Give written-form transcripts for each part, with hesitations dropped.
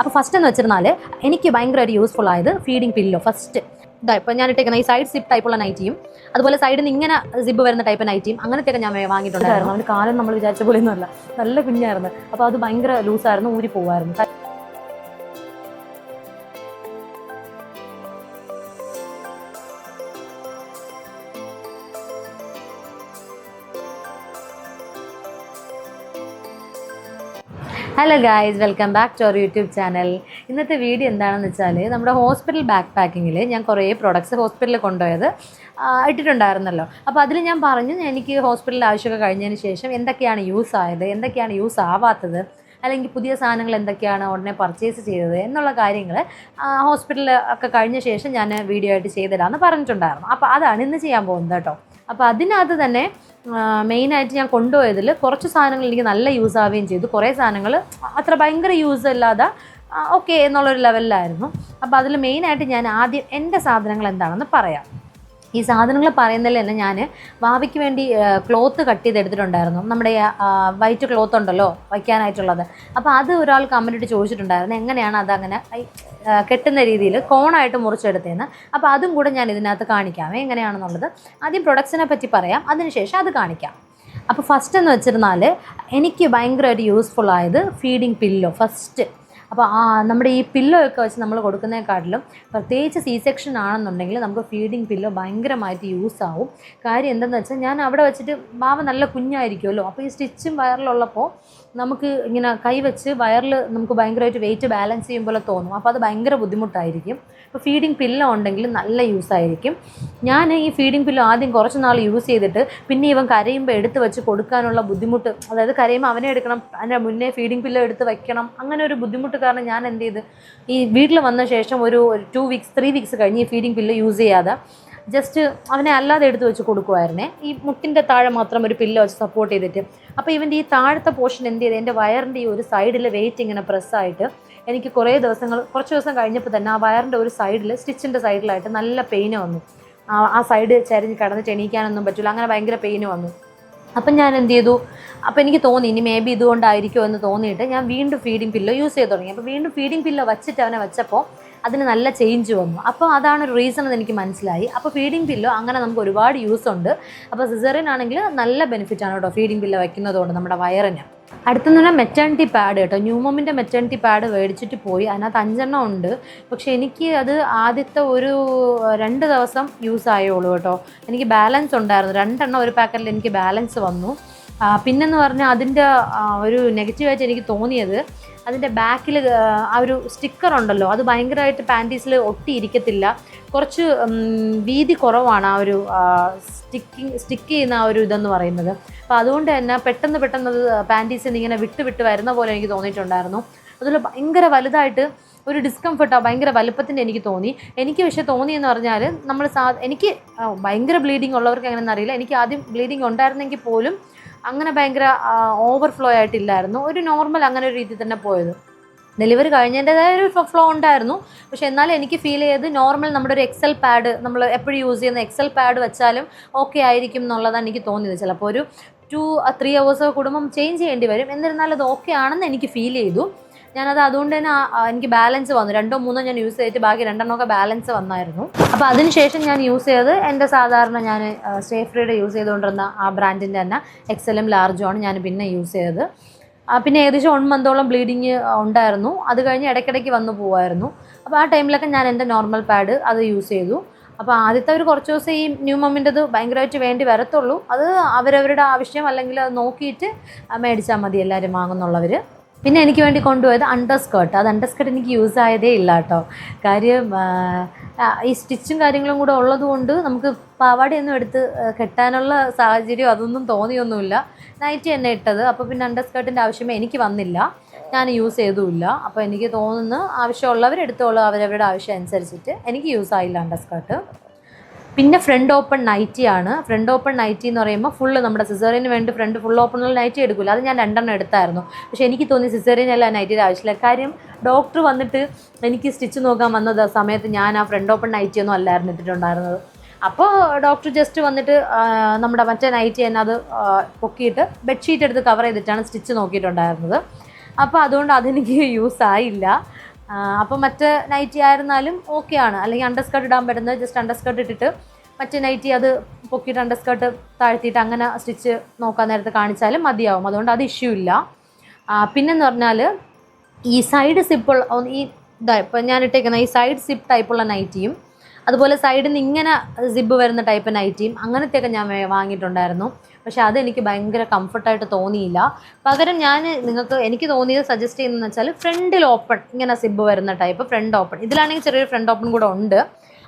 അപ്പോൾ ഫസ്റ്റ് എന്ന് വെച്ചിരുന്നാൽ എനിക്ക് ഭയങ്കരമായിട്ട് യൂസ്ഫുൾ ആയത് ഫീഡിങ് പില്ലോ. ഫസ്റ്റ് ഇതാ ഇപ്പോൾ ഞാൻ ഇട്ടേക്കുന്ന ഈ സൈഡ് സിപ്പ് ടൈപ്പുള്ള നൈറ്റിയും അതുപോലെ സൈഡിൽ നിന്ന് ഇങ്ങനെ സിബ് വരുന്ന ടൈപ്പ് നൈറ്റിയും അങ്ങനത്തെയൊക്കെ ഞാൻ വാങ്ങിയിട്ടുണ്ടായിരുന്നു. അവന് കാലം നമ്മൾ വിചാരിച്ച പോലെയൊന്നും അല്ല, നല്ല കുഞ്ഞായിരുന്നു. അപ്പോൾ അത് ഭയങ്കര ലൂസായിരുന്നു, ഊരി പോവായിരുന്നു. Hello guys, welcome back to our YouTube channel. ഇന്നത്തെ വീഡിയോ എന്താണെന്ന് വെച്ചാൽ നമ്മുടെ ഹോസ്പിറ്റൽ ബാക്ക് പാക്കിങ്ങിൽ ഞാൻ കുറേ പ്രോഡക്റ്റ്സ് ഹോസ്പിറ്റലിൽ കൊണ്ടുപോയത് ഇട്ടിട്ടുണ്ടായിരുന്നല്ലോ. അപ്പോൾ അതിൽ ഞാൻ പറഞ്ഞു എനിക്ക് ഹോസ്പിറ്റലിൽ ആവശ്യമൊക്കെ കഴിഞ്ഞതിന് ശേഷം എന്തൊക്കെയാണ് യൂസ് ആയത്, എന്തൊക്കെയാണ് യൂസ് ആവാത്തത്, അല്ലെങ്കിൽ പുതിയ സാധനങ്ങൾ എന്തൊക്കെയാണ് ഉടനെ പർച്ചേസ് ചെയ്തത് എന്നുള്ള കാര്യങ്ങൾ ഹോസ്പിറ്റലിൽ ഒക്കെ കഴിഞ്ഞ ശേഷം ഞാൻ വീഡിയോ ആയിട്ട് ചെയ്തിടാമെന്ന് പറഞ്ഞിട്ടുണ്ടായിരുന്നു. അപ്പോൾ അതാണ് ഇന്ന് ചെയ്യാൻ പോകുന്നത് കേട്ടോ. അപ്പോൾ അതിനകത്ത് തന്നെ മെയിനായിട്ട് ഞാൻ കൊണ്ടുപോയതിൽ കുറച്ച് സാധനങ്ങൾ എനിക്ക് നല്ല യൂസ് ആവുകയും ചെയ്തു. കുറേ സാധനങ്ങൾ അത്ര ഭയങ്കര യൂസ് അല്ലാതെ ഓക്കെ എന്നുള്ളൊരു ലെവലിലായിരുന്നു. അപ്പോൾ അതിൽ മെയിനായിട്ട് ഞാൻ ആദ്യം എൻ്റെ സാധനങ്ങൾ എന്താണെന്ന് പറയാം. ഈ സാധനങ്ങൾ പറയുന്നതിൽ തന്നെ ഞാൻ ഭാവിക്ക് വേണ്ടി ക്ലോത്ത് കട്ട് ചെയ്തെടുത്തിട്ടുണ്ടായിരുന്നു. നമ്മുടെ വൈറ്റ് ക്ലോത്ത് ഉണ്ടല്ലോ വയ്ക്കാനായിട്ടുള്ളത്. അപ്പോൾ അത് ഒരാൾ കമൻറ്റ് ഇട്ട് ചോദിച്ചിട്ടുണ്ടായിരുന്നു എങ്ങനെയാണ് അതങ്ങനെ കെട്ടുന്ന രീതിയിൽ കോണായിട്ട് മുറിച്ചെടുത്തതെന്ന്. അപ്പോൾ അതും കൂടെ ഞാൻ ഇതിനകത്ത് കാണിക്കാം എങ്ങനെയാണെന്നുള്ളത്. ആദ്യം പ്രൊഡക്ട്സിനെ പറ്റി പറയാം, അതിനുശേഷം അത് കാണിക്കാം. അപ്പോൾ ഫസ്റ്റ് എന്ന് വെച്ചിരുന്നാൽ എനിക്ക് ഭയങ്കരമായിട്ട് യൂസ്ഫുൾ ആയത് ഫീഡിങ് പില്ലോ ഫസ്റ്റ്. അപ്പോൾ നമ്മുടെ ഈ പില്ലോ ഒക്കെ വെച്ച് നമ്മൾ കൊടുക്കുന്നതിനെക്കാട്ടിലും പ്രത്യേകിച്ച് സി സെക്ഷൻ ആണെന്നുണ്ടെങ്കിൽ നമുക്ക് ഫീഡിങ് പില്ലോ ഭയങ്കരമായിട്ട് യൂസ് ആവും. കാര്യം എന്തെന്ന് വെച്ചാൽ ഞാൻ അവിടെ വെച്ചിട്ട് ബാവ നല്ല കുഞ്ഞായിരിക്കുമല്ലോ. അപ്പോൾ ഈ സ്റ്റിച്ചും വയറിലുള്ളപ്പോൾ നമുക്ക് ഇങ്ങനെ കൈ വെച്ച് വയറിൽ നമുക്ക് ഭയങ്കരമായിട്ട് വെയിറ്റ് ബാലൻസ് ചെയ്യും പോലെ തോന്നും. അപ്പോൾ അത് ഭയങ്കര ബുദ്ധിമുട്ടായിരിക്കും. അപ്പോൾ ഫീഡിങ് പില്ലോ ഉണ്ടെങ്കിൽ നല്ല യൂസ് ആയിരിക്കും. ഞാൻ ഈ ഫീഡിങ് പില്ലോ ആദ്യം കുറച്ച് നാൾ യൂസ് ചെയ്തിട്ട് പിന്നെ ഇവൻ കരയുമ്പോൾ എടുത്ത് വെച്ച് കൊടുക്കാനുള്ള ബുദ്ധിമുട്ട്, അതായത് കരയുമ്പോൾ അവനെ എടുക്കണം, അതിൻ്റെ മുന്നേ ഫീഡിങ് പില്ലോ എടുത്ത് വയ്ക്കണം, അങ്ങനെ ഒരു ബുദ്ധിമുട്ട് കാരണം ഞാൻ എന്ത് ചെയ്ത് ഈ വീട്ടിൽ വന്ന ശേഷം ഒരു 2 വീക്സ് 3 വീക്സ് കഴിഞ്ഞ് ഈ ഫീഡിങ് പില്ലോ യൂസ് ചെയ്യാതെ ജസ്റ്റ് അവനെ അല്ലാതെ എടുത്ത് വെച്ച് കൊടുക്കുമായിരുന്നേ. ഈ മുട്ടിൻ്റെ താഴെ മാത്രം ഒരു പില്ലോ വെച്ച് സപ്പോർട്ട് ചെയ്തിട്ട്. അപ്പോൾ ഇവൻ്റെ ഈ താഴത്തെ പോർഷൻ എന്ത് ചെയ്ത് എൻ്റെ വയറിൻ്റെ ഈ ഒരു സൈഡിൽ വെയിറ്റ് ഇങ്ങനെ പ്രസ്സായിട്ട് എനിക്ക് കുറച്ച് ദിവസം കഴിഞ്ഞപ്പോൾ തന്നെ ആ വയറിൻ്റെ ഒരു സൈഡിൽ സ്റ്റിച്ചിൻ്റെ സൈഡിലായിട്ട് നല്ല പെയിന് വന്നു. ആ സൈഡ് ചരിഞ്ഞ് കിടന്നിട്ട് എണീക്കാനൊന്നും പറ്റില്ല, അങ്ങനെ ഭയങ്കര പെയിന് വന്നു. അപ്പം ഞാൻ എന്ത് ചെയ്തു, അപ്പോൾ എനിക്ക് തോന്നി ഇനി മേ ബി ഇതുകൊണ്ടായിരിക്കുമോ എന്ന് തോന്നിയിട്ട് ഞാൻ വീണ്ടും ഫീഡിങ് പില്ലോ യൂസ് ചെയ്ത് തുടങ്ങി. അപ്പോൾ വീണ്ടും ഫീഡിങ് പില്ലോ വെച്ചിട്ട് അവനെ വെച്ചപ്പോൾ അതിന് നല്ല ചേഞ്ച് വന്നു. അപ്പോൾ അതാണ് ഒരു റീസൺ എന്ന് എനിക്ക് മനസ്സിലായി. അപ്പോൾ ഫീഡിങ് പില്ലോ അങ്ങനെ നമുക്ക് ഒരുപാട് യൂസ് ഉണ്ട്. അപ്പോൾ സിസേറിയൻ ആണെങ്കിൽ നല്ല ബെനിഫിറ്റാണ് കേട്ടോ ഫീഡിങ് പില്ലോ വയ്ക്കുന്നതുകൊണ്ട് നമ്മുടെ വയറിന്. അടുത്തെന്ന് പറഞ്ഞാൽ മെറ്റേണിറ്റി പാഡ് കേട്ടോ. ന്യൂമോമിൻ്റെ മെറ്റേണിറ്റി പാഡ് മേടിച്ചിട്ട് പോയി. അതിനകത്ത് 5 എണ്ണം ഉണ്ട്. പക്ഷേ എനിക്ക് അത് ആദ്യത്തെ ഒരു 2 ദിവസം യൂസ് ആയുള്ളൂ കേട്ടോ. എനിക്ക് ബാലൻസ് ഉണ്ടായിരുന്നു, 2 എണ്ണം ഒരു പാക്കറ്റിൽ എനിക്ക് ബാലൻസ് വന്നു. പിന്നെന്ന് പറഞ്ഞാൽ അതിൻ്റെ ഒരു നെഗറ്റീവായിട്ട് എനിക്ക് തോന്നിയത് അതിൻ്റെ ബാക്കിൽ ആ ഒരു സ്റ്റിക്കർ ഉണ്ടല്ലോ, അത് ഭയങ്കരമായിട്ട് പാൻറ്റീസിൽ ഒട്ടിയിരിക്കത്തില്ല. കുറച്ച് വീതി കുറവാണ് ആ ഒരു സ്റ്റിക്ക് ചെയ്യുന്ന ആ ഒരു ഇതെന്ന് പറയുന്നത്. അപ്പോൾ അതുകൊണ്ട് തന്നെ പെട്ടെന്ന് അത് പാൻറ്റീസിൽ നിന്ന് ഇങ്ങനെ വിട്ട് വരുന്ന പോലെ എനിക്ക് തോന്നിയിട്ടുണ്ടായിരുന്നു. അതിൽ ഭയങ്കര വലുതായിട്ട് ഒരു ഡിസ്കംഫർട്ടാണ്, ഭയങ്കര വലുപ്പത്തിൻ്റെ എനിക്ക് തോന്നി. എനിക്ക് പക്ഷേ തോന്നിയെന്ന് പറഞ്ഞാൽ നമ്മൾ എനിക്ക് ഭയങ്കര ബ്ലീഡിങ് ഉള്ളവർക്ക് എങ്ങനെയെന്ന് അറിയില്ല, എനിക്ക് ആദ്യം ബ്ലീഡിങ് ഉണ്ടായിരുന്നെങ്കിൽ പോലും അങ്ങനെ ഭയങ്കര ഓവർഫ്ലോ ആയിട്ടില്ലായിരുന്നു, ഒരു നോർമൽ അങ്ങനെ ഒരു രീതി തന്നെ പോയത്. ഡെലിവറി കഴിഞ്ഞതിൻ്റെതായ ഒരു ഫ്ലോ ഉണ്ടായിരുന്നു. പക്ഷേ എന്നാലും എനിക്ക് ഫീൽ ചെയ്ത് നോർമൽ നമ്മുടെ ഒരു എക്സൽ പാഡ് നമ്മൾ എപ്പോഴും യൂസ് ചെയ്യുന്ന എക്സൽ പാഡ് വെച്ചാലും ഓക്കെ ആയിരിക്കും എന്നുള്ളതാണ് എനിക്ക് തോന്നിയത്. ചിലപ്പോൾ ഒരു 2-3 hours കൂടുമ്പം ചേഞ്ച് ചെയ്യേണ്ടി വരും, എന്നിരുന്നാലും അത് ഓക്കെ ആണെന്ന് എനിക്ക് ഫീൽ ചെയ്തു. അതുകൊണ്ട് തന്നെ എനിക്ക് ബാലൻസ് വന്നു. 2-3 ഞാൻ യൂസ് ചെയ്തിട്ട് ബാക്കി 2 എണ്ണമൊക്കെ ബാലൻസ് വന്നായിരുന്നു. അപ്പോൾ അതിനുശേഷം ഞാൻ യൂസ് ചെയ്തത് എൻ്റെ സാധാരണ ഞാൻ സ്റ്റേഫ്രീയുടെ യൂസ് ചെയ്തുകൊണ്ടിരുന്ന ആ ബ്രാൻഡിൻ്റെ തന്നെ എക്സലും ലാർജും ആണ് ഞാൻ പിന്നെ യൂസ് ചെയ്തത്. പിന്നെ ഏകദേശം 1 മന്തോളം ബ്ലീഡിങ് ഉണ്ടായിരുന്നു. അത് കഴിഞ്ഞ് ഇടയ്ക്കിടയ്ക്ക് വന്നു പോകുമായിരുന്നു. അപ്പോൾ ആ ടൈമിലൊക്കെ ഞാൻ എൻ്റെ നോർമൽ പാഡ് അത് യൂസ് ചെയ്തു. അപ്പോൾ ആദ്യത്തെ ഒരു കുറച്ച് ദിവസം ഈ ന്യൂമോമിൻ്റെത് ഭയങ്കരമായിട്ട് വേണ്ടി വരത്തുള്ളൂ. അത് അവരവരുടെ ആവശ്യം അല്ലെങ്കിൽ അത് നോക്കിയിട്ട് മേടിച്ചാൽ മതി എല്ലാവരും വാങ്ങുന്നുള്ളവർ. പിന്നെ എനിക്ക് വേണ്ടി കൊണ്ടുപോയത് അണ്ടർസ്കേർട്ട്. അത് അണ്ടർസ്കേർട്ട് എനിക്ക് യൂസ് ആയതേ ഇല്ല കേട്ടോ. കാര്യം ഈ സ്റ്റിച്ചും കാര്യങ്ങളും കൂടെ ഉള്ളതുകൊണ്ട് നമുക്ക് പാവാടയൊന്നും എടുത്ത് കെട്ടാനുള്ള സാഹചര്യം അതൊന്നും തോന്നിയൊന്നുമില്ല. നൈറ്റി തന്നെ ഇട്ടത്. അപ്പോൾ പിന്നെ അണ്ടർസ്കേർട്ടിൻ്റെ ആവശ്യമേ എനിക്ക് വന്നില്ല, ഞാൻ യൂസ് ചെയ്തുമില്ല. അപ്പോൾ എനിക്ക് തോന്നുന്നു ആവശ്യമുള്ളവർ എടുത്തോളൂ, അവരവരുടെ ആവശ്യം അനുസരിച്ചിട്ട്. എനിക്ക് യൂസ് ആയില്ല അണ്ടർസ്കേർട്ട്. പിന്നെ ഫ്രണ്ട് ഓപ്പൺ നൈറ്റിയാണ്. ഫ്രണ്ട് ഓപ്പൺ നൈറ്റി എന്ന് പറയുമ്പോൾ ഫുള്ള് നമ്മുടെ സിസേറിയന് വേണ്ടി ഫ്രണ്ട് ഫുൾ ഓപ്പണുള്ള നൈറ്റി എടുക്കില്ല, അത് ഞാൻ 2 എണ്ണം എടുത്തായിരുന്നു. പക്ഷേ എനിക്ക് തോന്നി സിസേറിയനല്ല നൈറ്റിയുടെ ആവശ്യമില്ല. കാര്യം ഡോക്ടർ വന്നിട്ട് എനിക്ക് സ്റ്റിച്ച് നോക്കാൻ വന്നത് സമയത്ത് ഞാൻ ആ ഫ്രണ്ട് ഓപ്പൺ നൈറ്റിയൊന്നും അല്ലായിരുന്നു ഇട്ടിട്ടുണ്ടായിരുന്നത്. അപ്പോൾ ഡോക്ടർ ജസ്റ്റ് വന്നിട്ട് നമ്മുടെ മറ്റേ നൈറ്റി തന്നെ അത് പൊക്കിയിട്ട് ബെഡ്ഷീറ്റ് എടുത്ത് കവർ ചെയ്തിട്ടാണ് സ്റ്റിച്ച് നോക്കിയിട്ടുണ്ടായിരുന്നത്. അപ്പോൾ അതുകൊണ്ട് അതെനിക്ക് യൂസ് ആയില്ല. അപ്പോൾ മറ്റ് നൈറ്റി ആയിരുന്നാലും ഓക്കെയാണ്. അല്ലെങ്കിൽ അണ്ടർസ്കർട്ട് ഇടാൻ പറ്റുന്നത് ജസ്റ്റ് അണ്ടർസ്കർട്ട് ഇട്ടിട്ട് മറ്റേ നൈറ്റി അത് പൊക്കിയിട്ട് അണ്ടർസ്കർട്ട് താഴ്ത്തിയിട്ട് അങ്ങനെ സ്റ്റിച്ച് നോക്കാൻ നേരത്ത് കാണിച്ചാലും മതിയാവും. അതുകൊണ്ട് അത് ഇഷ്യൂ ഇല്ല. പിന്നെന്ന് പറഞ്ഞാൽ ഈ സൈഡ് സിപ്പുള്ള ഈ ഇപ്പം ഞാൻ ഇട്ടേക്കുന്ന ഈ സൈഡ് സിപ്പ് ടൈപ്പുള്ള നൈറ്റിയും അതുപോലെ സൈഡിൽ നിന്ന് ഇങ്ങനെ സിബ് വരുന്ന ടൈപ്പ് നൈറ്റിയും അങ്ങനത്തെയൊക്കെ ഞാൻ വാങ്ങിയിട്ടുണ്ടായിരുന്നു. പക്ഷേ അതെനിക്ക് ഭയങ്കര കംഫർട്ടായിട്ട് തോന്നിയില്ല. പകരം എനിക്ക് തോന്നിയത് സജസ്റ്റ് ചെയ്യുന്നതെന്ന് വെച്ചാൽ ഫ്രണ്ടിൽ ഓപ്പൺ ഇങ്ങനെ സിബ് വരുന്ന ടൈപ്പ് ഫ്രണ്ട് ഓപ്പൺ. ഇതിലാണെങ്കിൽ ചെറിയൊരു ഫ്രണ്ട് ഓപ്പൺ കൂടെ ഉണ്ട്.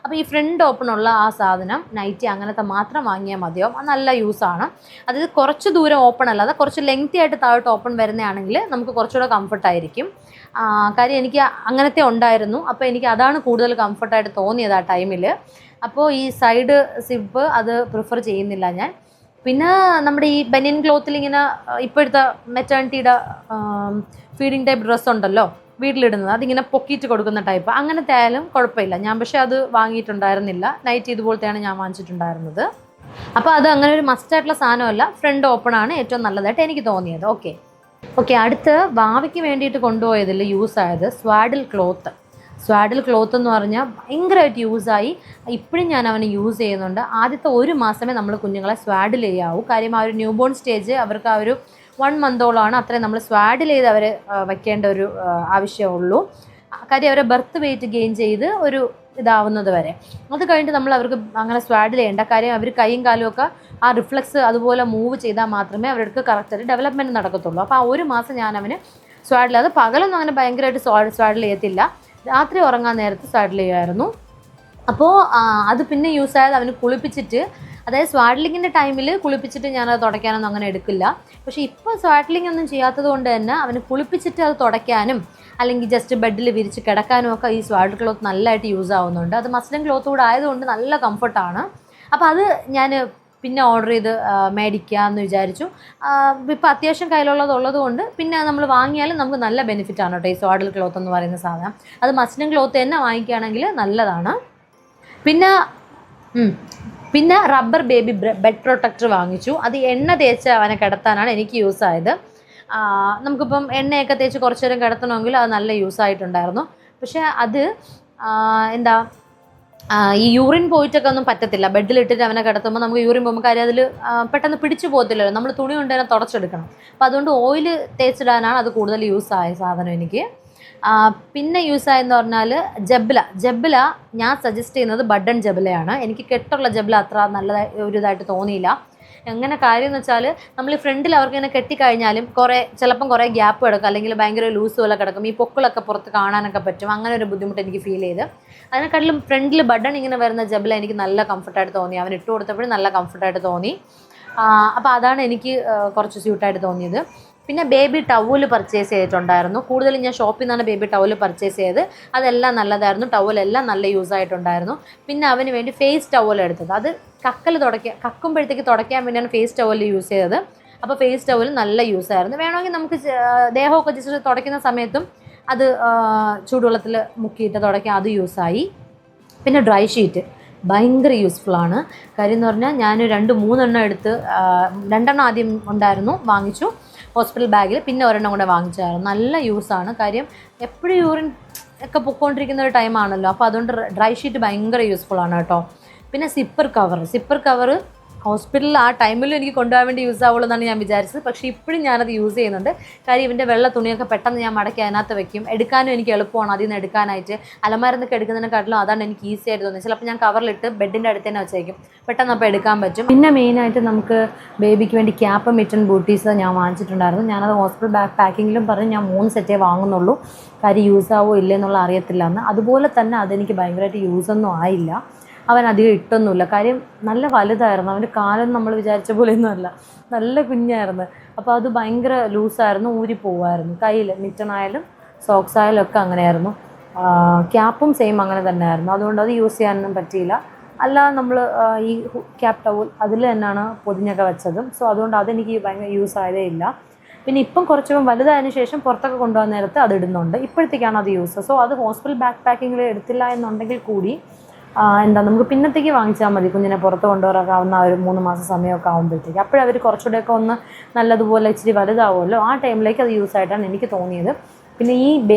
അപ്പോൾ ഈ ഫ്രണ്ട് ഓപ്പണുള്ള ആ സാധനം നൈറ്റി അങ്ങനത്തെ മാത്രം വാങ്ങിയാൽ മതിയാവും. അത് നല്ല യൂസാണ്. അത് കുറച്ച് ദൂരം ഓപ്പൺ അല്ലാതെ കുറച്ച് ലെങ്തി ആയിട്ട് താഴോട്ട് ഓപ്പൺ വരുന്നതാണെങ്കിൽ നമുക്ക് കുറച്ചുകൂടെ കംഫർട്ടായിരിക്കും. കാര്യം എനിക്ക് അങ്ങനത്തെ ഉണ്ടായിരുന്നു. അപ്പോൾ എനിക്ക് അതാണ് കൂടുതൽ കംഫർട്ടായിട്ട് തോന്നിയത് ആ ടൈമിൽ. അപ്പോൾ ഈ സൈഡ് സിബ് അത് പ്രിഫർ ചെയ്യുന്നില്ല ഞാൻ. പിന്നെ നമ്മുടെ ഈ ബനിയൻ ക്ലോത്തിൽ ഇങ്ങനെ ഇപ്പോഴത്തെ മെറ്റേണിറ്റിയുടെ ഫീഡിങ് ടൈപ്പ് ഡ്രസ്സ് ഉണ്ടല്ലോ വീട്ടിലിടുന്നത്, അതിങ്ങനെ പൊക്കിയിട്ട് കൊടുക്കുന്ന ടൈപ്പ്, അങ്ങനത്തെ ആയാലും കുഴപ്പമില്ല. ഞാൻ പക്ഷേ അത് വാങ്ങിയിട്ടുണ്ടായിരുന്നില്ല. നൈറ്റ് ഇതുപോലത്തെയാണ് ഞാൻ വാങ്ങിച്ചിട്ടുണ്ടായിരുന്നത്. അപ്പോൾ അത് അങ്ങനെ ഒരു മസ്റ്റായിട്ടുള്ള സാധനമല്ല. ഫ്രണ്ട് ഓപ്പൺ ആണ് ഏറ്റവും നല്ലതായിട്ട് എനിക്ക് തോന്നിയത്. ഓക്കെ അടുത്ത് ഭാവിക്ക് വേണ്ടിയിട്ട് കൊണ്ടുപോയതിൽ യൂസായത് സ്വാഡിൽ ക്ലോത്ത് എന്ന് പറഞ്ഞാൽ ഭയങ്കരമായിട്ട് യൂസായി. ഇപ്പോഴും ഞാൻ അവനെ യൂസ് ചെയ്യുന്നുണ്ട്. ആദ്യത്തെ 1 മാസമേ നമ്മൾ കുഞ്ഞുങ്ങളെ സ്വാഡിൽ ചെയ്യാവൂ. കാര്യം ആ ഒരു ന്യൂ ബോൺ സ്റ്റേജ് അവർക്ക് ആ ഒരു 1 മന്തോളമാണ് അത്രയും നമ്മൾ സ്വാഡിൽ ചെയ്ത് അവരെ വയ്ക്കേണ്ട ഒരു ആവശ്യമുള്ളൂ. കാര്യം അവരെ ബർത്ത് വെയിറ്റ് ഗെയിൻ ചെയ്ത് ഒരു ഇതാവുന്നത് വരെ. അത് കഴിഞ്ഞിട്ട് നമ്മൾ അവർക്ക് അങ്ങനെ സ്വാഡിൽ ചെയ്യേണ്ട. കാര്യം അവർ കൈയും കാലും ഒക്കെ ആ റിഫ്ലക്സ് അതുപോലെ മൂവ് ചെയ്താൽ മാത്രമേ അവർക്ക് കറക്റ്റായിട്ട് ഡെവലപ്മെൻറ്റ് നടക്കത്തുള്ളൂ. അപ്പോൾ ആ 1 മാസം ഞാൻ അവന് സ്വാഡിൽ, അത് പകലൊന്നും അങ്ങനെ ഭയങ്കരമായിട്ട് സ്വാഡിൽ ചെയ്യത്തില്ല, രാത്രി ഉറങ്ങാൻ നേരത്ത് സ്വാഡിൽ ചെയ്യുമായിരുന്നു. അപ്പോൾ അത് പിന്നെ യൂസായത് അവന് കുളിപ്പിച്ചിട്ട്, അതായത് സ്വാഡ്ലിങ്ങിൻ്റെ ടൈമിൽ കുളിപ്പിച്ചിട്ട് ഞാനത് തുടയ്ക്കാനൊന്നും അങ്ങനെ എടുക്കില്ല. പക്ഷേ ഇപ്പോൾ സ്വാഡ്ലിംഗ് ഒന്നും ചെയ്യാത്തത് കൊണ്ട് തന്നെ അവന് കുളിപ്പിച്ചിട്ട് അത് തുടയ്ക്കാനും അല്ലെങ്കിൽ ജസ്റ്റ് ബെഡിൽ വിരിച്ച് കിടക്കാനും ഒക്കെ ഈ സ്വാഡിൽ ക്ലോത്ത് നല്ലതായിട്ട് യൂസ് ആവുന്നുണ്ട്. അത് മസ്ലിൻ ക്ലോത്ത് കൂടെ ആയതുകൊണ്ട് നല്ല കംഫർട്ടാണ്. അപ്പോൾ അത് ഞാൻ പിന്നെ ഓർഡർ ചെയ്ത് മേടിക്കാമെന്ന് വിചാരിച്ചു. ഇപ്പോൾ അത്യാവശ്യം കയ്യിലുള്ളത് കൊണ്ട് പിന്നെ നമ്മൾ വാങ്ങിയാലും നമുക്ക് നല്ല ബെനിഫിറ്റാണ് കേട്ടോ ഈ സ്വാഡിൽ ക്ലോത്ത് എന്ന് പറയുന്ന സാധനം. അത് മസ്ലിൻ ക്ലോത്ത് തന്നെ വാങ്ങിക്കുകയാണെങ്കിൽ നല്ലതാണ്. പിന്നെ റബ്ബർ ബേബി ബെഡ് പ്രൊട്ടക്ടർ വാങ്ങിച്ചു. അത് എണ്ണ തേച്ച് അവനെ കിടത്താനാണ് എനിക്ക് യൂസ് ആയത്. നമുക്കിപ്പം എണ്ണയൊക്കെ തേച്ച് കുറച്ച് നേരം കിടത്തണമെങ്കിൽ അത് നല്ല യൂസ് ആയിട്ടുണ്ടായിരുന്നു. പക്ഷേ അത് ഈ യൂറിൻ പോയിട്ടൊക്കെ ഒന്നും പറ്റത്തില്ല. ബെഡിലിട്ടിട്ട് അവനെ കിടത്തുമ്പോൾ നമുക്ക് യൂറിൻ പോകുമ്പോൾ കാര്യം അതിൽ പെട്ടെന്ന് പിടിച്ചു പോകത്തില്ലല്ലോ, നമ്മൾ തുണി കൊണ്ട് തന്നെ തുടച്ചെടുക്കണം. അപ്പോൾ അതുകൊണ്ട് ഓയിൽ തേച്ചിടാനാണ് അത് കൂടുതൽ യൂസായ സാധനം എനിക്ക്. പിന്നെ യൂസായെന്ന് പറഞ്ഞാൽ ജബ്ല ഞാൻ സജസ്റ്റ് ചെയ്യുന്നത് ബട്ടൺ ജബ്ലയാണ്. എനിക്ക് കെട്ടുള്ള ജബ്ല അത്ര ഒരു ഇതായിട്ട് തോന്നിയില്ല. എങ്ങനെ കാര്യം എന്ന് വെച്ചാൽ നമ്മൾ ഈ ഫ്രണ്ടിൽ അവർക്ക് ഇങ്ങനെ കെട്ടിക്കഴിഞ്ഞാലും ചിലപ്പം കുറേ ഗ്യാപ്പ് കിടക്കും, അല്ലെങ്കിൽ ഭയങ്കര ലൂസ് പോലെ കിടക്കും, ഈ പൊക്കിളൊക്കെ പുറത്ത് കാണാനൊക്കെ പറ്റും. അങ്ങനെ ഒരു ബുദ്ധിമുട്ട് എനിക്ക് ഫീൽ ചെയ്ത്. അതിനെക്കാട്ടിലും ഫ്രണ്ടിൽ ബട്ടൺ ഇങ്ങനെ വരുന്ന ജബ്ല എനിക്ക് നല്ല കംഫർട്ടായിട്ട് തോന്നി. അവൻ ഇട്ട് കൊടുത്തപ്പോഴും നല്ല കംഫർട്ടായിട്ട് തോന്നി. അപ്പോൾ അതാണ് എനിക്ക് കുറച്ച് സ്യൂട്ടായിട്ട് തോന്നിയത്. പിന്നെ ബേബി ടവല് പർച്ചേസ് ചെയ്തിട്ടുണ്ടായിരുന്നു. കൂടുതലും ഞാൻ ഷോപ്പിൽ നിന്നാണ് ബേബി ടവല് പർച്ചേസ് ചെയ്തത്. അതെല്ലാം നല്ലതായിരുന്നു. ടവലെല്ലാം നല്ല യൂസ് ആയിട്ടുണ്ടായിരുന്നു. പിന്നെ അവന് വേണ്ടി ഫേസ് ടവൽ എടുത്തത്, അത് കക്കുമ്പോഴത്തേക്ക് തുടയ്ക്കാൻ വേണ്ടിയാണ് ഫേസ് ടവൽ യൂസ് ചെയ്തത്. അപ്പോൾ ഫേസ് ടവൽ നല്ല യൂസ് ആയിരുന്നു. വേണമെങ്കിൽ നമുക്ക് ദേഹമൊക്കെ ജസ്റ്റ് തുടയ്ക്കുന്ന സമയത്തും അത് ചൂടുവെള്ളത്തിൽ മുക്കിയിട്ട് തുടയ്ക്കാൻ അത് യൂസായി. പിന്നെ ഡ്രൈ ഷീറ്റ് ഭയങ്കര യൂസ്ഫുള്ളാണ്. കാര്യം എന്ന് പറഞ്ഞാൽ ഞാൻ 2-3 എടുത്ത് 2 ആദ്യം ഉണ്ടായിരുന്നു, വാങ്ങിച്ചു ഹോസ്പിറ്റൽ ബാഗിൽ. പിന്നെ 1 കൂടെ വാങ്ങിച്ചായിരുന്നു. നല്ല യൂസാണ്. കാര്യം എപ്പോഴും യൂറിൻ ഒക്കെ പൊയ്ക്കൊണ്ടിരിക്കുന്ന ഒരു ടൈമാണല്ലോ. അപ്പോൾ അതുകൊണ്ട് ഡ്രൈ ഷീറ്റ് ഭയങ്കര യൂസ്ഫുള്ളാണ് കേട്ടോ. പിന്നെ സിപ്പർ കവർ ഹോസ്പിറ്റലിൽ ആ ടൈമിലും എനിക്ക് കൊണ്ടുപോകാൻ വേണ്ടി യൂസ് ആവുള്ളൂ എന്നാണ് ഞാൻ വിചാരിച്ചത്. പക്ഷേ ഇപ്പോഴും ഞാനത് യൂസ് ചെയ്യുന്നുണ്ട്. കാര്യം ഇവൻ്റെ വെള്ള തുണിയൊക്കെ പെട്ടെന്ന് ഞാൻ മടക്കി അതിനകത്ത് വെക്കും. എടുക്കാനും എനിക്ക് എളുപ്പമാണ് അതിൽ നിന്ന് എടുക്കാനായിട്ട്. അലമാരന്നൊക്കെ എടുക്കുന്നതിനെക്കാട്ടിലും അതാണ് എനിക്ക് ഈസി ആയിട്ട് തോന്നിയത്. ചിലപ്പോൾ ഞാൻ കവറിലിട്ട് ബെഡിൻ്റെ അടുത്ത് തന്നെ വെച്ചേക്കും, പെട്ടെന്ന് അപ്പോൾ എടുക്കാൻ പറ്റും. പിന്നെ മെയിനായിട്ട് നമുക്ക് ബേബിക്ക് വേണ്ടി ക്യാപ്പ് മിറ്റൻ ബൂട്ടീസ് ഞാൻ വാങ്ങിച്ചിട്ടുണ്ടായിരുന്നു. ഞാനത് ഹോസ്പിറ്റൽ ബാഗ് പാക്കിങ്ങിലും പറഞ്ഞ് ഞാൻ 3 സെറ്റേ വാങ്ങുന്നുള്ളൂ. കാര്യം യൂസ് ആവോ ഇല്ലെന്നുള്ള അറിയത്തില്ല എന്ന്. അതുപോലെ തന്നെ അതെനിക്ക് ഭയങ്കരമായിട്ട് യൂസൊന്നും ആയില്ല. അവൻ അധികം ഇട്ടൊന്നുമില്ല. കാര്യം നല്ല വലുതായിരുന്നു. അവൻ്റെ കാലം നമ്മൾ വിചാരിച്ച പോലെയൊന്നും അല്ല, നല്ല കുഞ്ഞായിരുന്നു. അപ്പോൾ അത് ഭയങ്കര ലൂസായിരുന്നു, ഊരി പോവായിരുന്നു കയ്യിൽ. മിറ്റണായാലും സോക്സ് ആയാലും ഒക്കെ അങ്ങനെയായിരുന്നു. ക്യാപ്പും സെയിം അങ്ങനെ തന്നെ ആയിരുന്നു. അതുകൊണ്ട് അത് യൂസ് ചെയ്യാനൊന്നും പറ്റിയില്ല. അല്ലാതെ നമ്മൾ ഈ ക്യാപ്പ് ടവൽ അതിൽ തന്നെയാണ് പൊതിഞ്ഞൊക്കെ വെച്ചതും. സോ അതുകൊണ്ട് അതെനിക്ക് ഭയങ്കര യൂസ് ആയതേ ഇല്ല. പിന്നെ ഇപ്പം കുറച്ചും വലുതായതിനു ശേഷം പുറത്തൊക്കെ കൊണ്ടുപോകാൻ നേരത്ത് അത് ഇടുന്നുണ്ട്. ഇപ്പോഴത്തേക്കാണ് അത് യൂസ്. സോ അത് ഹോസ്പിറ്റൽ ബാക്ക് പാക്കിങ്ങിൽ എടുത്തില്ല എന്നുണ്ടെങ്കിൽ കൂടി നമുക്ക് പിന്നത്തേക്ക് വാങ്ങിച്ചാൽ മതി. കുഞ്ഞിനെ പുറത്ത് കൊണ്ടുപോകാനാവുന്ന ഒരു 3 മാസം സമയമൊക്കെ ആകുമ്പോഴത്തേക്ക്. അപ്പോഴവർ കുറച്ചുകൂടെയൊക്കെ ഒന്ന് നല്ലതുപോലെ ഇച്ചിരി വലുതാവുമല്ലോ. ആ ടൈമിലേക്ക് അത് യൂസ് ആയിട്ടാണ് എനിക്ക് തോന്നിയത്. പിന്നെ ഈ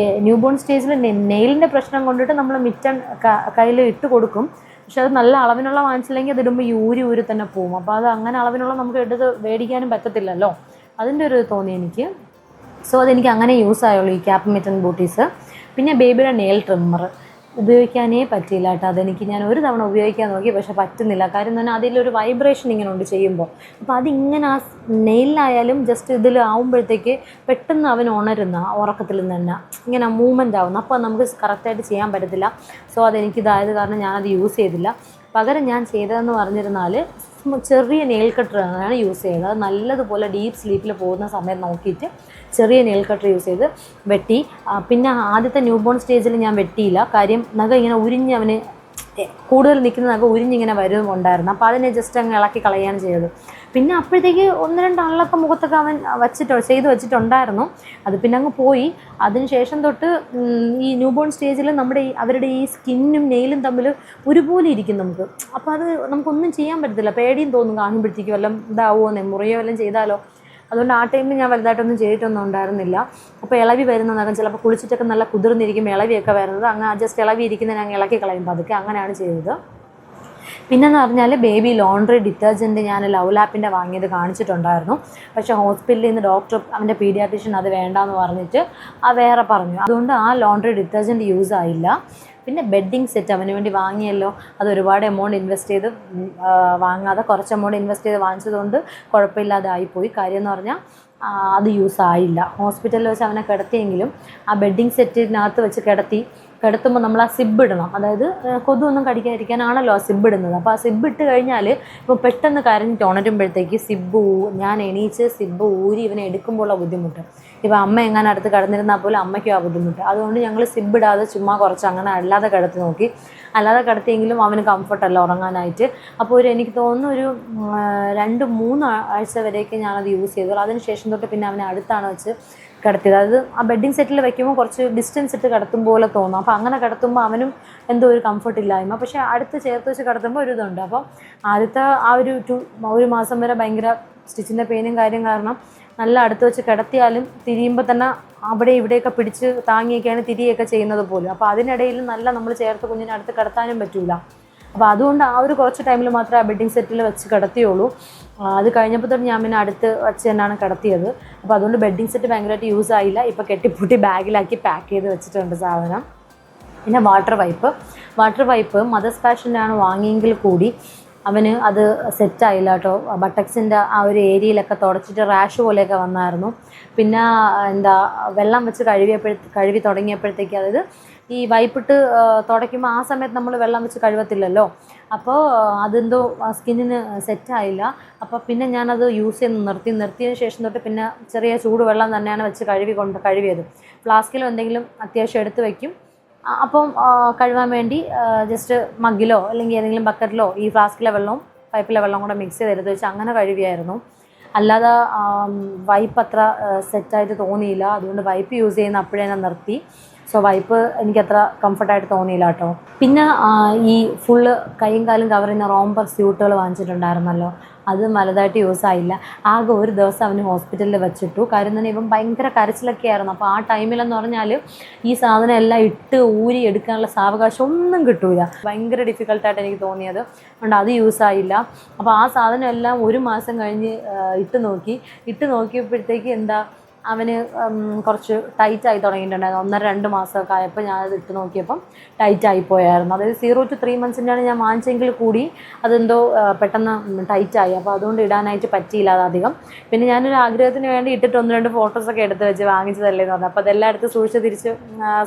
ന്യൂ ബോൺ സ്റ്റേജിൽ നെയിലിൻ്റെ പ്രശ്നം കൊണ്ടിട്ട് നമ്മൾ മിറ്റൺ കയ്യിൽ ഇട്ട് കൊടുക്കും. പക്ഷെ അത് നല്ല അളവിനുള്ള വാങ്ങിച്ചില്ലെങ്കിൽ അത് ഇടുമ്പോൾ ഊരി തന്നെ പോവും. അപ്പോൾ അത് അങ്ങനെ അളവിനുള്ള നമുക്ക് എടുത്ത് മേടിക്കാനും പറ്റത്തില്ലല്ലോ, അതിൻ്റെ ഒരു തോന്നി എനിക്ക്. സോ അതെനിക്ക് അങ്ങനെ യൂസ് ആയുള്ളൂ ഈ ക്യാപ്പ് മിറ്റൺ ബൂട്ടീസ്. പിന്നെ ബേബിയുടെ നെയിൽ ട്രിമ്മർ ഉപയോഗിക്കാനേ പറ്റിയില്ല കേട്ടോ. അതെനിക്ക് ഞാൻ ഒരു തവണ ഉപയോഗിക്കാൻ നോക്കി, പക്ഷെ പറ്റുന്നില്ല. കാര്യം തന്നെ അതിലൊരു വൈബ്രേഷൻ ഇങ്ങനെ ഉണ്ട് ചെയ്യുമ്പോൾ. അപ്പോൾ അതിങ്ങനെ ആ നെയിലായാലും ജസ്റ്റ് ഇതിലാവുമ്പോഴത്തേക്ക് പെട്ടെന്ന് അവൻ ഉണരുന്ന ഉറക്കത്തിൽ നിന്ന് തന്നെ ഇങ്ങനെ മൂവ്മെൻ്റ് ആവുന്നു. അപ്പോൾ നമുക്ക് കറക്റ്റായിട്ട് ചെയ്യാൻ പറ്റത്തില്ല. സോ അതെനിക്കിതായത് കാരണം ഞാനത് യൂസ് ചെയ്തില്ല. പകരം ഞാൻ ചെയ്തതെന്ന് പറഞ്ഞിരുന്നാൽ ചെറിയ നെയിൽ കട്ടറാണ് യൂസ് ചെയ്തത്. അത് നല്ലതുപോലെ ഡീപ്പ് സ്ലീപ്പിൽ പോകുന്ന സമയം നോക്കിയിട്ട് ചെറിയ നെയിൽ കട്ടർ യൂസ് ചെയ്ത് വെട്ടി. പിന്നെ ആദ്യത്തെ ന്യൂ ബോൺ സ്റ്റേജിൽ ഞാൻ വെട്ടിയില്ല. കാര്യം നഖം ഇങ്ങനെ ഉരിഞ്ഞ് അവന് കൂടുതൽ നിൽക്കുന്ന നഖം ഉരിഞ്ഞിങ്ങനെ വരുന്നുണ്ടായിരുന്നു. അപ്പോൾ അതിനെ ജസ്റ്റ് അങ്ങ് ഇളക്കി കളയുകയാണ് ചെയ്തത്. പിന്നെ അപ്പോഴത്തേക്ക് 1-2 അള്ളൊക്കെ മുഖത്തൊക്കെ അവൻ ചെയ്ത് വെച്ചിട്ടുണ്ടായിരുന്നു. അത് പിന്നെ അങ്ങ് പോയി. അതിനുശേഷം തൊട്ട് ഈ ന്യൂ ബോൺ സ്റ്റേജിൽ അവരുടെ ഈ സ്കിന്നും നെയിലും തമ്മിൽ ഒരുപോലെ ഇരിക്കും നമുക്ക്. അപ്പോൾ അത് നമുക്കൊന്നും ചെയ്യാൻ പറ്റത്തില്ല. പേടിയും തോന്നും കാണുമ്പോഴത്തേക്കും വല്ലതും ഇതാവുമോ, മുറിയോ വല്ലതും ചെയ്താലോ. അതുകൊണ്ട് ആ ടൈമിൽ ഞാൻ വലുതായിട്ടൊന്നും ചെയ്തിട്ടൊന്നും ഉണ്ടായിരുന്നില്ല. അപ്പോൾ ഇളവി വരുന്നതാകും, ചിലപ്പോൾ കുളിച്ചിട്ടൊക്കെ നല്ല കുതിർന്നിരിക്കും ഇളവിയൊക്കെ വരുന്നത്. അങ്ങനെ ജസ്റ്റ് ഇളവി ഇരിക്കുന്നതിന് അങ്ങ് ഇളക്കി കളയുമ്പോൾ അതൊക്കെ അങ്ങനെയാണ് ചെയ്തത്. പിന്നെന്ന് പറഞ്ഞാൽ ബേബി ലോണ്ട്രി ഡിറ്റർജൻറ്റ് ഞാൻ ലവ് ലാപ്പിൻ്റെ വാങ്ങിയത് കാണിച്ചിട്ടുണ്ടായിരുന്നു. പക്ഷേ ഹോസ്പിറ്റലിൽ നിന്ന് ഡോക്ടർ അവൻ്റെ പീഡിയാട്രീഷ്യൻ അത് വേണ്ടാന്ന് പറഞ്ഞിട്ട് വേറെ പറഞ്ഞു. അതുകൊണ്ട് ആ ലോണ്ട്രി ഡിറ്റർജൻറ്റ് യൂസ് ആയില്ല. പിന്നെ ബെഡിങ് സെറ്റ് അവന് വേണ്ടി വാങ്ങിയല്ലോ, അത് ഒരുപാട് എമൗണ്ട് ഇൻവെസ്റ്റ് ചെയ്ത് വാങ്ങാതെ കുറച്ച് എമൗണ്ട് ഇൻവെസ്റ്റ് ചെയ്ത് വാങ്ങിച്ചതുകൊണ്ട് കുഴപ്പമില്ലാതെ ആയിപ്പോയി. കാര്യം എന്ന് പറഞ്ഞാൽ അത് യൂസ് ആയില്ല. ഹോസ്പിറ്റലിൽ വെച്ച് അവനെ കിടത്തിയെങ്കിലും ആ ബെഡിങ് സെറ്റിനകത്ത് വെച്ച് കിടത്തുമ്പോൾ നമ്മൾ ആ സിബ് ഇടണം. അതായത് കൊതുവൊന്നും കടിക്കാതിരിക്കാനാണല്ലോ ആ സിബ് ഇടുന്നത്. അപ്പോൾ ആ സിബ് ഇട്ട് കഴിഞ്ഞാൽ ഇപ്പോൾ പെട്ടെന്ന് കരഞ്ഞിട്ട് ഉണരുമ്പോഴത്തേക്ക് ഞാൻ എണീച്ച് സിബ് ഊരി ഇവനെ എടുക്കുമ്പോഴുള്ള ബുദ്ധിമുട്ട്. ഇപ്പോൾ അമ്മ എങ്ങനെ അടുത്ത് കിടന്നിരുന്നാൽ പോലും അമ്മയ്ക്കും ആ ബുദ്ധിമുട്ട്. അതുകൊണ്ട് ഞങ്ങൾ സിബ് ഇടാതെ ചുമ്മാ കുറച്ച് അങ്ങനെ അല്ലാതെ കിടത്തി നോക്കി. അല്ലാതെ കിടത്തിയെങ്കിലും അവന് കംഫർട്ടല്ല ഉറങ്ങാനായിട്ട്. അപ്പോൾ എനിക്ക് തോന്നുന്നു ഒരു 2-3 ആഴ്ച വരെയൊക്കെ ഞാനത് യൂസ് ചെയ്തു. അതിനുശേഷം തൊട്ട് പിന്നെ അവനെ അടുത്താണ് വെച്ച് കിടത്തിയത്. അതായത് ആ ബെഡിങ് സെറ്റിൽ വെക്കുമ്പോൾ കുറച്ച് ഡിസ്റ്റൻസ് ഇട്ട് കിടത്തും പോലെ തോന്നും. അപ്പോൾ അങ്ങനെ കിടത്തുമ്പോൾ അവനും എന്തോ ഒരു കംഫർട്ട് ഇല്ലായ്മ. പക്ഷേ അടുത്ത് ചേർത്ത് വെച്ച് കിടത്തുമ്പോൾ ഒരു ഇതുണ്ട്. അപ്പോൾ ആദ്യത്തെ ആ ഒരു മാസം വരെ ഭയങ്കര സ്റ്റിച്ചിൻ്റെ പെയിനും കാര്യം കാരണം നല്ല അടുത്ത് വെച്ച് കിടത്തിയാലും തിരിയുമ്പോൾ തന്നെ അവിടെ ഇവിടെയൊക്കെ പിടിച്ച് താങ്ങിയൊക്കെയാണ് തിരിയൊക്കെ ചെയ്യുന്നത് പോലും. അപ്പോൾ അതിനിടയിൽ നല്ല നമ്മൾ ചേർത്ത് കുഞ്ഞിനെ അടുത്ത് കിടത്താനും പറ്റില്ല. അപ്പോൾ അതുകൊണ്ട് ആ ഒരു കുറച്ച് ടൈമിൽ മാത്രമേ ആ ബെഡിങ് സെറ്റിൽ വെച്ച് കിടത്തിയുള്ളൂ. അത് കഴിഞ്ഞപ്പോൾ തൊട്ട് ഞാൻ പിന്നെ അടുത്ത് വെച്ച് തന്നെയാണ് കിടത്തിയത്. അപ്പോൾ അതുകൊണ്ട് ബെഡിങ് സെറ്റ് ഭയങ്കരമായിട്ട് യൂസ് ആയില്ല. ഇപ്പോൾ കെട്ടിപ്പൂട്ടി ബാഗിലാക്കി പാക്ക് ചെയ്ത് വെച്ചിട്ടുണ്ട് സാധനം. പിന്നെ വാട്ടർ പൈപ്പ് മദേഴ്സ് ഫാഷനിലാണ് വാങ്ങിയെങ്കിൽ കൂടി അവന് അത് സെറ്റായില്ല കേട്ടോ. ബട്ടക്സിൻ്റെ ആ ഒരു ഏരിയയിലൊക്കെ തുടച്ചിട്ട് റാഷ് പോലെയൊക്കെ വന്നായിരുന്നു. പിന്നെ വെള്ളം വെച്ച് കഴുകി തുടങ്ങിയപ്പോഴത്തേക്ക്, അതായത് ഈ വൈപ്പിട്ട് തുടയ്ക്കുമ്പോൾ ആ സമയത്ത് നമ്മൾ വെള്ളം വെച്ച് കഴുകത്തില്ലല്ലോ. അപ്പോൾ അതെന്തോ സ്കിന്നിന് സെറ്റായില്ല. അപ്പോൾ പിന്നെ ഞാനത് യൂസ് ചെയ്ത് നിർത്തിയതിന് ശേഷം തൊട്ട് പിന്നെ ചെറിയ ചൂടുവെള്ളം തന്നെയാണ് വെച്ച് കഴുകിയത്. ഫ്ലാസ്കിലോ എന്തെങ്കിലും അത്യാവശ്യം എടുത്ത് വയ്ക്കും. അപ്പം കഴുകാൻ വേണ്ടി ജസ്റ്റ് മഗ്ഗിലോ അല്ലെങ്കിൽ ഏതെങ്കിലും ബക്കറ്റിലോ ഈ ഫ്ലാസ്കിലെ വെള്ളവും പൈപ്പിലെ വെള്ളം കൂടെ മിക്സ് ചെയ്തെടുത്ത് വെച്ച് അങ്ങനെ കഴുകിയായിരുന്നു. അല്ലാതെ വൈപ്പ് അത്ര സെറ്റായിട്ട് തോന്നിയില്ല. അതുകൊണ്ട് വൈപ്പ് യൂസ് ചെയ്യുന്ന അപ്പോഴേ ഞാൻ നിർത്തി. സോ വൈപ്പ് എനിക്കത്ര കംഫർട്ടായിട്ട് തോന്നിയില്ല കേട്ടോ. പിന്നെ ഈ ഫുള്ള് കൈയും കാലും കവർ ചെയ്യുന്ന റോംബർ സ്യൂട്ടുകൾ വാങ്ങിച്ചിട്ടുണ്ടായിരുന്നല്ലോ, അത് വലുതായിട്ട് യൂസ് ആയില്ല. ആകെ ഒരു ദിവസം അവന് ഹോസ്പിറ്റലിൽ വെച്ചിട്ടു. കാര്യം തന്നെ ഇവൻ ഭയങ്കര കരച്ചിലൊക്കെ ആയിരുന്നു. അപ്പോൾ ആ ടൈമിലെന്ന് പറഞ്ഞാൽ ഈ സാധനം എല്ലാം ഇട്ട് ഊരി എടുക്കാനുള്ള സാവകാശം ഒന്നും കിട്ടൂല. ഭയങ്കര ഡിഫിക്കൽട്ടായിട്ട് എനിക്ക് തോന്നിയത്. അതുകൊണ്ട് അത് യൂസ് ആയില്ല. അപ്പോൾ ആ സാധനം എല്ലാം ഒരു മാസം കഴിഞ്ഞ് ഇട്ട് നോക്കിയപ്പോഴത്തേക്ക് അവന് കുറച്ച് ടൈറ്റായി തുടങ്ങിയിട്ടുണ്ടായിരുന്നു. 1-2 മാസമൊക്കെ ആയപ്പോൾ ഞാനത് ഇട്ട് നോക്കിയപ്പം ടൈറ്റായിപ്പോയായിരുന്നു. അതായത് 0 to 3 monthsൻ്റെയാണ് ഞാൻ വാങ്ങിച്ചെങ്കിൽ കൂടി അതെന്തോ പെട്ടെന്ന് ടൈറ്റായി. അപ്പോൾ അതുകൊണ്ട് ഇടാനായിട്ട് പറ്റിയില്ല അതധികം. പിന്നെ ഞാനൊരു ആഗ്രഹത്തിന് വേണ്ടി ഇട്ടിട്ട് 1-2 ഫോട്ടോസൊക്കെ എടുത്ത് വെച്ച് വാങ്ങിച്ചതല്ലേ എന്ന് പറഞ്ഞു. അപ്പോൾ അതെല്ലാം എടുത്ത്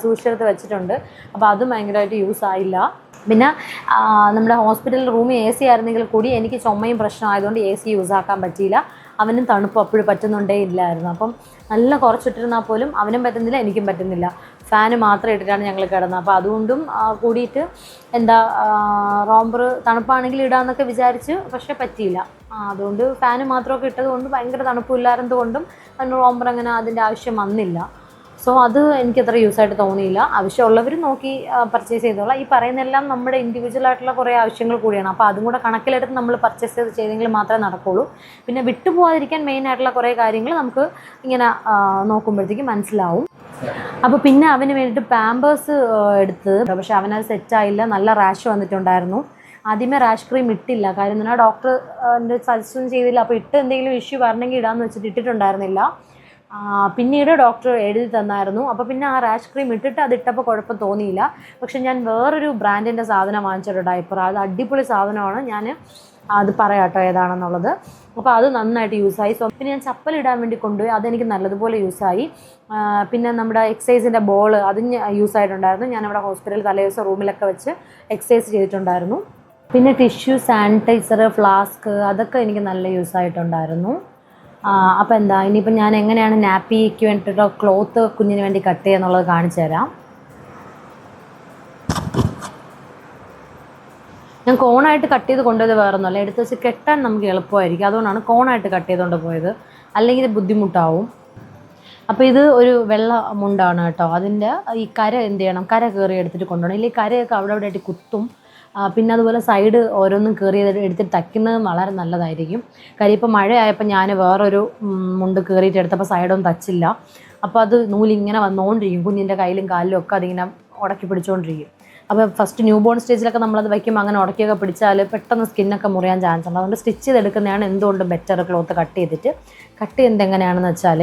സൂക്ഷിച്ചെടുത്ത് വെച്ചിട്ടുണ്ട്. അപ്പോൾ അതും ഭയങ്കരമായിട്ട് യൂസ് ആയില്ല. പിന്നെ നമ്മുടെ ഹോസ്പിറ്റൽ റൂമിൽ AC ആയിരുന്നെങ്കിൽ കൂടി എനിക്ക് ചുമയും പ്രശ്നമായതുകൊണ്ട് AC യൂസ് ആക്കാൻ പറ്റിയില്ല. അവനും തണുപ്പ് അപ്പോഴും പറ്റുന്നുണ്ടേ ഇല്ലായിരുന്നു. അപ്പം നല്ല കുറച്ചിട്ടിരുന്നാൽ പോലും അവനും പറ്റുന്നില്ല, എനിക്കും പറ്റുന്നില്ല. ഫാന് മാത്രം ഇട്ടിട്ടാണ് ഞങ്ങൾ കിടന്നത്. അപ്പോൾ അതുകൊണ്ടും കൂടിയിട്ട് റോംബർ തണുപ്പാണെങ്കിൽ ഇടാമെന്നൊക്കെ വിചാരിച്ച്, പക്ഷേ പറ്റിയില്ല. അതുകൊണ്ട് ഫാന് മാത്രമൊക്കെ ഇട്ടതുകൊണ്ട് ഭയങ്കര തണുപ്പില്ലായിരുന്നത് കൊണ്ടും റോംബർ അങ്ങനെ അതിൻ്റെ ആവശ്യം വന്നില്ല. സോ അത് എനിക്കത്ര യൂസായിട്ട് തോന്നിയില്ല. ആവശ്യമുള്ളവർ നോക്കി പർച്ചേസ് ചെയ്തോളാം. ഈ പറയുന്നതെല്ലാം നമ്മുടെ ഇൻഡിവിജ്വലായിട്ടുള്ള കുറേ ആവശ്യങ്ങൾ കൂടിയാണ്. അപ്പോൾ അതും കൂടെ കണക്കിലെടുത്ത് നമ്മൾ പർച്ചേസ് ചെയ്തെങ്കിൽ മാത്രമേ നടക്കുകയുള്ളൂ. പിന്നെ വിട്ടുപോകാതിരിക്കാൻ മെയിനായിട്ടുള്ള കുറേ കാര്യങ്ങൾ നമുക്ക് ഇങ്ങനെ നോക്കുമ്പോഴത്തേക്കും മനസ്സിലാവും. അപ്പോൾ പിന്നെ അവന് വേണ്ടിയിട്ട് പാമ്പേഴ്സ് എടുത്ത്, പക്ഷെ അവനത് സെറ്റായില്ല, നല്ല റാഷ് വന്നിട്ടുണ്ടായിരുന്നു. ആദ്യമേ റാഷ് ക്രീം ഇട്ടില്ല, കാര്യം എന്നാൽ ഡോക്ടർ എൻ്റെ സജസ്റ്റ് ചെയ്തില്ല. അപ്പോൾ ഇട്ട് എന്തെങ്കിലും ഇഷ്യൂ വരണമെങ്കിൽ ഇടാമെന്ന് വെച്ചിട്ട് ഇട്ടിട്ടുണ്ടായിരുന്നില്ല. പിന്നീട് ഡോക്ടർ എഴുതി തന്നായിരുന്നു. അപ്പോൾ പിന്നെ ആ റാഷ് ക്രീം ഇട്ടിട്ട് അതിട്ടപ്പോൾ കുഴപ്പം തോന്നിയില്ല. പക്ഷെ ഞാൻ വേറൊരു ബ്രാൻഡിൻ്റെ സാധനം വാങ്ങിച്ചൊരു ഡയപ്പർ, അത് അടിപൊളി സാധനമാണ്. ഞാൻ അത് പറയാം കേട്ടോ ഏതാണെന്നുള്ളത്. അപ്പോൾ അത് നന്നായിട്ട് യൂസായി. സോ പിന്നെ ഞാൻ ചപ്പലിടാൻ വേണ്ടി കൊണ്ടുപോയി, അതെനിക്ക് നല്ലതുപോലെ യൂസായി. പിന്നെ നമ്മുടെ എക്സസൈസിൻ്റെ ബോൾ അതും യൂസായിട്ടുണ്ടായിരുന്നു. ഞാനവിടെ ഹോസ്പിറ്റലിൽ തലേദിവസം റൂമിലൊക്കെ വെച്ച് എക്സസൈസ് ചെയ്തിട്ടുണ്ടായിരുന്നു. പിന്നെ ടിഷ്യൂ, സാനിറ്റൈസർ, ഫ്ലാസ്ക് അതൊക്കെ എനിക്ക് നല്ല യൂസായിട്ടുണ്ടായിരുന്നു. അപ്പോൾ എന്താ ഇനിയിപ്പോൾ ഞാൻ എങ്ങനെയാണ് നാപ്പിക്ക് വേണ്ടിയിട്ടുള്ള ക്ലോത്ത് കുഞ്ഞിന് വേണ്ടി കട്ട് ചെയ്യുക എന്നുള്ളത് കാണിച്ചു തരാം. ഞാൻ കോണായിട്ട് കട്ട് ചെയ്ത് കൊണ്ടുപോയത് വേറൊന്നുമല്ല, എടുത്ത് വെച്ച് കെട്ടാൻ നമുക്ക് എളുപ്പമായിരിക്കും, അതുകൊണ്ടാണ് കോണായിട്ട് കട്ട് ചെയ്തുകൊണ്ട് പോയത്, അല്ലെങ്കിൽ ഇത് ബുദ്ധിമുട്ടാവും. അപ്പോൾ ഇത് ഒരു വെള്ള മുണ്ടാണ് കേട്ടോ. അതിൻ്റെ ഈ കര എന്ത് ചെയ്യണം, കര കയറി എടുത്തിട്ട് കൊണ്ടുപോകണം, ഇല്ലെങ്കിൽ കരയൊക്കെ അവിടെ അവിടെ ആയിട്ട് കുത്തും. പിന്നെ അതുപോലെ സൈഡ് ഓരോന്നും കയറി എടുത്തിട്ട് തയ്ക്കുന്നത് വളരെ നല്ലതായിരിക്കും. കാര്യം ഇപ്പോൾ മഴയായപ്പോൾ ഞാൻ വേറൊരു മുണ്ട് കയറിയിട്ട് എടുത്തപ്പോൾ സൈഡൊന്നും തച്ചില്ല. അപ്പോൾ അത് നൂലിങ്ങനെ വന്നുകൊണ്ടിരിക്കും, കുഞ്ഞിൻ്റെ കയ്യിലും കാലിലും ഒക്കെ അതിങ്ങനെ ഉടക്കി പിടിച്ചുകൊണ്ടിരിക്കും. അപ്പോൾ ഫസ്റ്റ് ന്യൂ ബോൺ സ്റ്റേജിലൊക്കെ നമ്മളത് വയ്ക്കുമ്പോൾ അങ്ങനെ ഉടക്കിയൊക്കെ പിടിച്ചാൽ പെട്ടെന്ന് സ്കിന്നൊക്കെ മുറിയാൻ ചാൻസ് ഉണ്ട്. അതുകൊണ്ട് സ്റ്റിച്ച് ചെയ്തെടുക്കുന്നതാണ് എന്തുകൊണ്ടും ബെറ്റർ, ക്ലോത്ത് കട്ട് ചെയ്യുന്നത് എങ്ങനെയാണെന്ന് വെച്ചാൽ.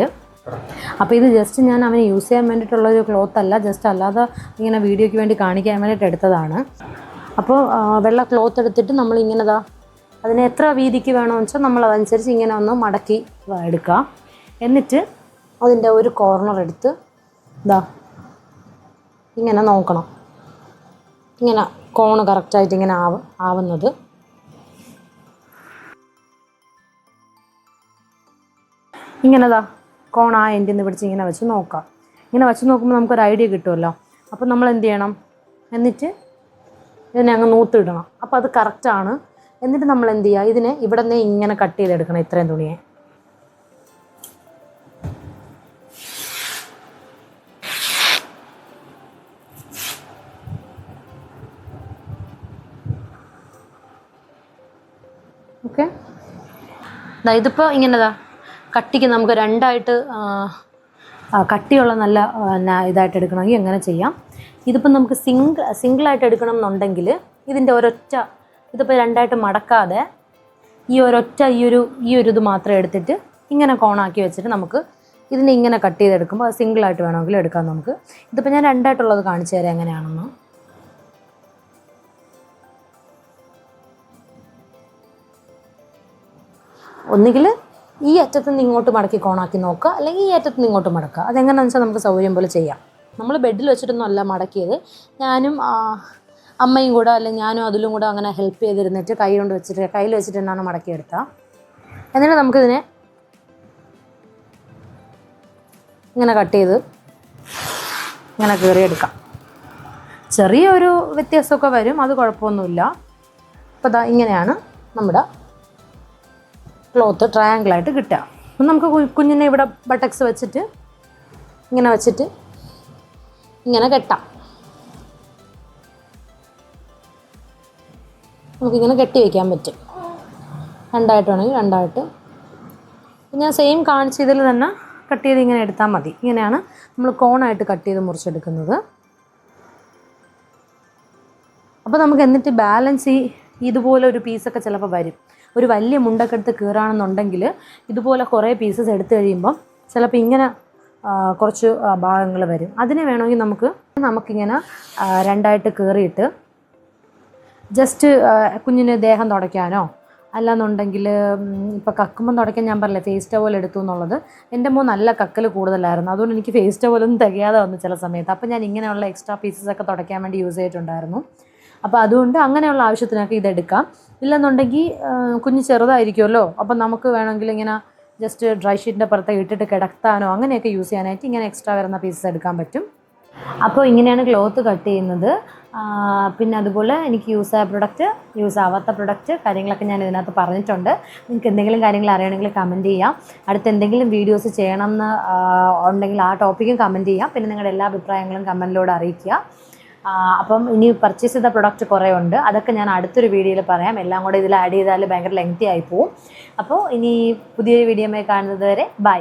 അപ്പോൾ ഇത് ജസ്റ്റ് ഞാൻ അവന് യൂസ് ചെയ്യാൻ വേണ്ടിയിട്ടുള്ളൊരു ക്ലോത്ത് അല്ല, ജസ്റ്റ് അല്ലാതെ ഇങ്ങനെ വീഡിയോയ്ക്ക് വേണ്ടി കാണിക്കാൻ വേണ്ടിയിട്ട് എടുത്തതാണ്. അപ്പോൾ വെള്ള ക്ലോത്ത് എടുത്തിട്ട് നമ്മളിങ്ങനെ അതിന് എത്ര വീതിക്ക് വേണമെന്ന് വെച്ചാൽ നമ്മളതനുസരിച്ച് ഇങ്ങനെ ഒന്ന് മടക്കി എടുക്കുക. എന്നിട്ട് അതിൻ്റെ ഒരു കോർണർ എടുത്ത് ഇങ്ങനെ നോക്കണം, ഇങ്ങനെ കോണ് കറക്റ്റായിട്ട് ഇങ്ങനെ ആവുന്നത്. ഇങ്ങനെ കോൺ ആ എൻഡിൽ നിന്ന് പിടിച്ച് ഇങ്ങനെ വെച്ച് നോക്കാം. ഇങ്ങനെ വെച്ച് നോക്കുമ്പോൾ നമുക്കൊരു ഐഡിയ കിട്ടുമല്ലോ. അപ്പോൾ നമ്മൾ എന്ത് ചെയ്യണം, എന്നിട്ട് ഇതിനെ അങ്ങ് നൂത്തിടണം. അപ്പോൾ അത് കറക്റ്റാണ്. എന്നിട്ട് നമ്മൾ എന്ത് ചെയ്യുക, ഇതിനെ ഇവിടെ നിന്ന് ഇങ്ങനെ കട്ട് ചെയ്തെടുക്കണം, ഇത്രയും തുണിയെ. ഓക്കെ, ഇതിപ്പോൾ ഇങ്ങനെതാ കട്ടിക്ക് നമുക്ക് രണ്ടായിട്ട് കട്ടിയുള്ള നല്ല ഇതായിട്ട് എടുക്കണമെങ്കിൽ എങ്ങനെ ചെയ്യാം. ഇതിപ്പോൾ നമുക്ക് സിംഗിളായിട്ട് എടുക്കണം എന്നുണ്ടെങ്കിൽ ഇതിൻ്റെ ഇതിപ്പോൾ രണ്ടായിട്ട് മടക്കാതെ ഈ ഒരു ഇത് മാത്രം എടുത്തിട്ട് ഇങ്ങനെ കോണാക്കി വെച്ചിട്ട് നമുക്ക് ഇതിനെ ഇങ്ങനെ കട്ട് ചെയ്തെടുക്കുമ്പോൾ അത് സിംഗിളായിട്ട് വേണമെങ്കിൽ എടുക്കാം നമുക്ക്. ഇതിപ്പോൾ ഞാൻ രണ്ടായിട്ടുള്ളത് കാണിച്ചു തരാം എങ്ങനെയാണെന്ന്. ഒന്നുകിൽ ഈ അറ്റത്ത് നിന്ന് ഇങ്ങോട്ട് മടക്കി കോണാക്കി നോക്കുക, അല്ലെങ്കിൽ ഈ അറ്റത്ത് നിന്ന് ഇങ്ങോട്ട് മടക്കുക. അതെങ്ങനെയാണെന്ന് വെച്ചാൽ നമുക്ക് സൗകര്യം പോലെ ചെയ്യാം. നമ്മൾ ബെഡിൽ വെച്ചിട്ടൊന്നും അല്ല മടക്കിയത്, ഞാനും അമ്മയും കൂടെ അല്ലെങ്കിൽ ഞാനും അതിലും കൂടെ അങ്ങനെ ഹെൽപ്പ് ചെയ്തിരുന്നിട്ട് കയ്യിൽ വെച്ചിട്ട് തന്നെയാണ് മടക്കിയെടുക്കുക. എന്നിട്ട് നമുക്കിതിനെ ഇങ്ങനെ കട്ട് ചെയ്ത് ഇങ്ങനെ കീറിയെടുക്കാം. ചെറിയൊരു വ്യത്യാസമൊക്കെ വരും, അത് കുഴപ്പമൊന്നുമില്ല. അപ്പോൾ ഇങ്ങനെയാണ് നമ്മുടെ ക്ലോത്ത് ട്രയാങ്കിളായിട്ട് കിട്ടുക. അപ്പം നമുക്ക് കുഞ്ഞിനെ ഇവിടെ ബട്ടക്സ് വെച്ചിട്ട് ഇങ്ങനെ കെട്ടാം. നമുക്കിങ്ങനെ കെട്ടി വയ്ക്കാൻ പറ്റും. രണ്ടായിട്ട് വേണമെങ്കിൽ രണ്ടായിട്ട്. ഞാൻ സെയിം കാണിച്ച ഇതിൽ തന്നെ കട്ട് ചെയ്ത് ഇങ്ങനെ എടുത്താൽ മതി. ഇങ്ങനെയാണ് നമ്മൾ കോണായിട്ട് കട്ട് ചെയ്ത് മുറിച്ചെടുക്കുന്നത്. അപ്പോൾ നമുക്ക് എന്നിട്ട് ബാലൻസ് ഇതുപോലെ ഒരു പീസൊക്കെ ചിലപ്പോൾ വരും. ഒരു വലിയ മുണ്ടൊക്കെ എടുത്ത് കീറാണെന്നുണ്ടെങ്കിൽ ഇതുപോലെ കുറേ പീസസ് എടുത്തു കഴിയുമ്പം ചിലപ്പോൾ ഇങ്ങനെ കുറച്ച് ഭാഗങ്ങൾ വരും. അതിനെ വേണമെങ്കിൽ നമുക്കിങ്ങനെ രണ്ടായിട്ട് കീറിയിട്ട് ജസ്റ്റ് കുഞ്ഞിന് ദേഹം തുടയ്ക്കാനോ അല്ലാന്നുണ്ടെങ്കിൽ ഇപ്പോൾ കക്കുമ്പം തുടയ്ക്കാൻ ഞാൻ പറഞ്ഞില്ലേ ഫേസ് ടവൽ എടുത്തു എന്നുള്ളത്. എൻ്റെ മോൻ നല്ല കക്കൽ കൂടുതലായിരുന്നു, അതുകൊണ്ട് എനിക്ക് ഫേസ് ടവലൊന്നും തികയാതെ വന്നു ചില സമയത്ത്. അപ്പോൾ ഞാൻ ഇങ്ങനെയുള്ള എക്സ്ട്രാ പീസസൊക്കെ തുടയ്ക്കാൻ വേണ്ടി യൂസ് ചെയ്തിട്ടുണ്ടായിരുന്നു. അപ്പോൾ അതുകൊണ്ട് അങ്ങനെയുള്ള ആവശ്യത്തിനൊക്കെ ഇതെടുക്കാം. ഇല്ലെന്നുണ്ടെങ്കിൽ കുഞ്ഞ് ചെറുതായിരിക്കുമല്ലോ, അപ്പം നമുക്ക് വേണമെങ്കിൽ ഇങ്ങനെ ജസ്റ്റ് ഡ്രൈ ഷീറ്റിൻ്റെ പുറത്ത് ഇട്ടിട്ട് കിടത്താനോ അങ്ങനെയൊക്കെ യൂസ് ചെയ്യാനായിട്ട് ഇങ്ങനെ എക്സ്ട്രാ വരുന്ന പീസസ് എടുക്കാൻ പറ്റും. അപ്പോൾ ഇങ്ങനെയാണ് ക്ലോത്ത് കട്ട് ചെയ്യുന്നത്. പിന്നെ അതുപോലെ എനിക്ക് യൂസ് ആയ പ്രൊഡക്റ്റ്, യൂസ് ആവാത്ത പ്രൊഡക്റ്റ് കാര്യങ്ങളൊക്കെ ഞാൻ ഇതിനകത്ത് പറഞ്ഞിട്ടുണ്ട്. നിങ്ങൾക്ക് എന്തെങ്കിലും കാര്യങ്ങൾ അറിയണമെങ്കിൽ കമൻറ്റ് ചെയ്യാം. അടുത്ത് എന്തെങ്കിലും വീഡിയോസ് ചെയ്യണമെന്ന് ഉണ്ടെങ്കിൽ ആ ടോപ്പിക്കും കമൻറ്റ് ചെയ്യാം. പിന്നെ നിങ്ങളുടെ എല്ലാ അഭിപ്രായങ്ങളും കമൻറ്റിലൂടെ അറിയിക്കുക. അപ്പം ഇനി പർച്ചേസ് ചെയ്ത പ്രൊഡക്റ്റ് കുറേ ഉണ്ട്, അതൊക്കെ ഞാൻ അടുത്തൊരു വീഡിയോയിൽ പറയാം. എല്ലാം കൂടെ ഇതിൽ ആഡ് ചെയ്താൽ ഭയങ്കര ലെങ്തി ആയി പോവും. അപ്പോൾ ഇനി പുതിയൊരു വീഡിയോയുമായി കാണുന്നത് വരെ ബൈ.